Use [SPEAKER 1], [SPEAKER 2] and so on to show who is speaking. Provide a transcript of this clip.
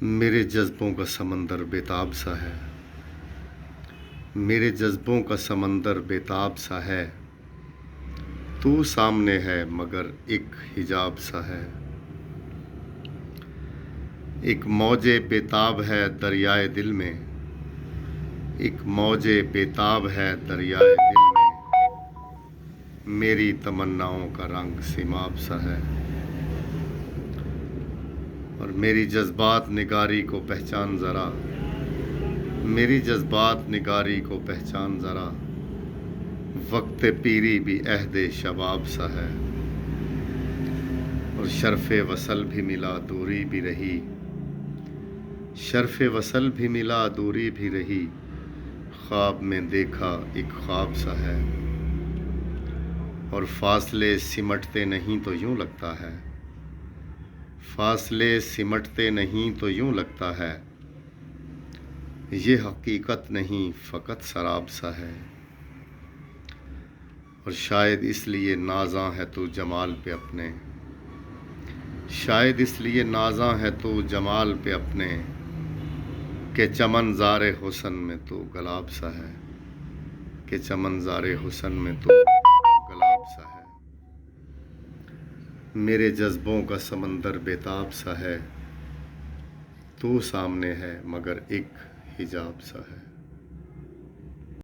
[SPEAKER 1] میرے جذبوں کا سمندر بیتاب سا ہے، میرے جذبوں کا سمندر بیتاب سا ہے، تو سامنے ہے مگر ایک حجاب سا ہے۔ ایک موج بیتاب ہے دریائے دل میں، ایک موج بیتاب ہے دریائے دل میں، میری تمناؤں کا رنگ سیماب سا ہے۔ اور میری جذبات نگاری کو پہچان ذرا، میری جذبات نگاری کو پہچان ذرا، وقت پیری بھی عہد شباب سا ہے۔ اور شرف وصل بھی ملا دوری بھی رہی، شرف وصل بھی ملا دوری بھی رہی، خواب میں دیکھا ایک خواب سا ہے۔ اور فاصلے سمٹتے نہیں تو یوں لگتا ہے، فاصلے سمٹتے نہیں تو یوں لگتا ہے، یہ حقیقت نہیں فقط سراب سا ہے۔ اور شاید اس لیے نازاں ہے تو جمال پہ اپنے، شاید اس لیے نازاں ہے تو جمال پہ اپنے، کہ چمن زار حسن میں تو گلاب سا ہے، کہ چمن زار حسن میں تو گلاب سا ہے۔ میرے جذبوں کا سمندر بیتاب سا ہے، تو سامنے ہے مگر ایک حجاب سا ہے۔